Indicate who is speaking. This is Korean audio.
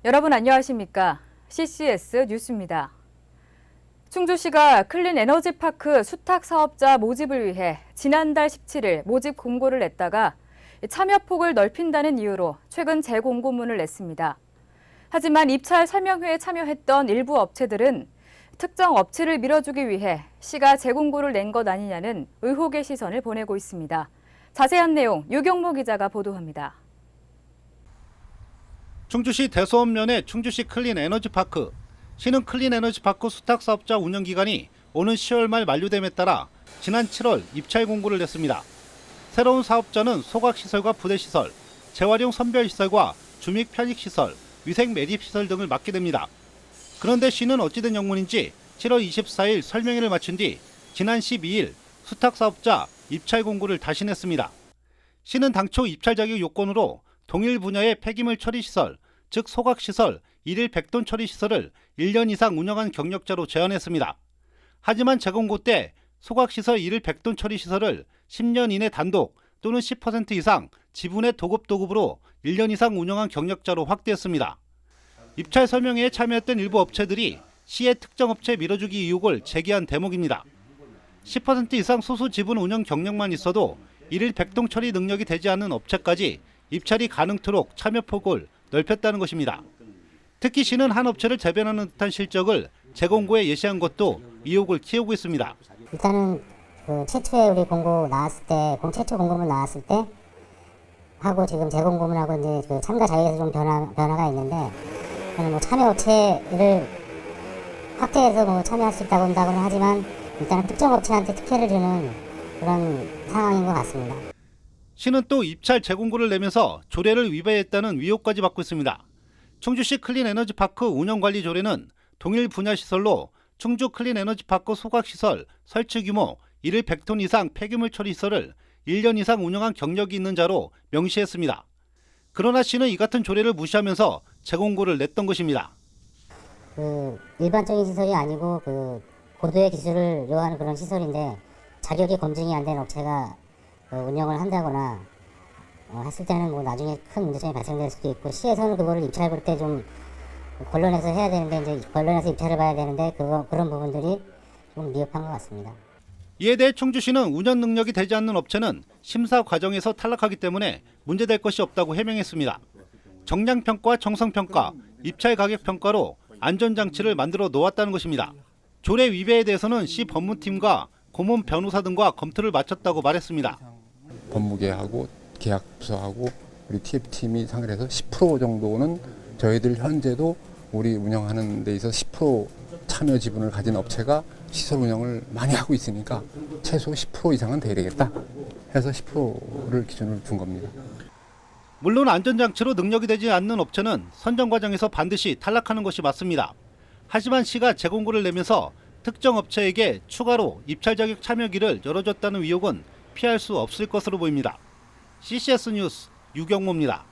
Speaker 1: 여러분 안녕하십니까? CCS 뉴스입니다. 충주시가 클린 에너지파크 수탁 사업자 모집을 위해 지난달 17일 모집 공고를 냈다가 참여폭을 넓힌다는 이유로 최근 재공고문을 냈습니다. 하지만 입찰 설명회에 참여했던 일부 업체들은 특정 업체를 밀어주기 위해 시가 재공고를 낸 것 아니냐는 의혹의 시선을 보내고 있습니다. 자세한 내용 유경모 기자가 보도합니다.
Speaker 2: 충주시 대소읍면의 충주시 클린 에너지파크. 시는 클린 에너지파크 수탁 사업자 운영 기간이 오는 10월 말 만료됨에 따라 지난 7월 입찰 공고를 냈습니다. 새로운 사업자는 소각시설과 부대시설, 재활용 선별시설과 주믹 편익시설, 위생 매립시설 등을 맡게 됩니다. 그런데 시는 어찌된 영문인지 7월 24일 설명회를 마친 뒤 지난 12일 수탁 사업자 입찰 공고를 다시 냈습니다. 시는 당초 입찰 자격 요건으로 동일 분야의 폐기물 처리시설, 즉 소각시설, 1일 100톤 처리시설을 1년 이상 운영한 경력자로 제한했습니다. 하지만 재공고 때 소각시설 1일 100톤 처리시설을 10년 이내 단독 또는 10% 이상 지분의 도급으로 1년 이상 운영한 경력자로 확대했습니다. 입찰 설명회에 참여했던 일부 업체들이 시의 특정 업체 밀어주기 의혹을 제기한 대목입니다. 10% 이상 소수 지분 운영 경력만 있어도 1일 100톤 처리 능력이 되지 않는 업체까지 입찰이 가능토록 참여폭을 넓혔다는 것입니다. 특히 시는 한 업체를 대변하는 듯한 실적을 재공고에 예시한 것도 의혹을 키우고 있습니다.
Speaker 3: 일단은 최초에 우리 공고 나왔을 때, 최초 공고문 나왔을 때 하고 지금 재공고문하고 이제 참가 자격에서 좀 변화가 있는데, 참여 업체를 확대해서 참여할 수 있다고 한다고는 하지만 일단은 특정 업체한테 특혜를 주는 그런 상황인 것 같습니다.
Speaker 2: 시는 또 입찰 재공고를 내면서 조례를 위반했다는 위혹까지 받고 있습니다. 충주시 클린 에너지파크 운영관리 조례는 동일 분야 시설로 충주 클린 에너지파크 소각시설 설치 규모 1일 100톤 이상 폐기물 처리 시설을 1년 이상 운영한 경력이 있는 자로 명시했습니다. 그러나 시는 이 같은 조례를 무시하면서 재공고를 냈던 것입니다.
Speaker 3: 일반적인 시설이 아니고 고도의 기술을 요하는 그런 시설인데 자격이 검증이 안 된 업체가 운영을 한다거나 했을 때는 나중에 큰 문제점이 발생될 수도 있고, 시에서는 그거를 입찰 볼 때 좀 권론해서 해야 되는데, 이제 권론해서 입찰을 봐야 되는데 그런 부분들이 좀 미흡한 것 같습니다.
Speaker 2: 이에 대해 충주시는 운영 능력이 되지 않는 업체는 심사 과정에서 탈락하기 때문에 문제될 것이 없다고 해명했습니다. 정량평가, 정성평가, 입찰 가격 평가로 안전장치를 만들어 놓았다는 것입니다. 조례 위배에 대해서는 시 법무팀과 고문 변호사 등과 검토를 마쳤다고 말했습니다.
Speaker 4: 법무계하고 계약부서하고 우리 TF팀이 상의해서 10% 정도는 저희들 현재도 우리 운영하는 데 있어서 10% 참여 지분을 가진 업체가 시설 운영을 많이 하고 있으니까 최소 10% 이상은 돼야 되겠다 해서 10%를 기준으로 준 겁니다.
Speaker 2: 물론 안전장치로 능력이 되지 않는 업체는 선정 과정에서 반드시 탈락하는 것이 맞습니다. 하지만 시가 재공고를 내면서 특정 업체에게 추가로 입찰 자격 참여기를 열어줬다는 의혹은 피할 수 없을 것으로 보입니다. CCS 뉴스 유경모입니다.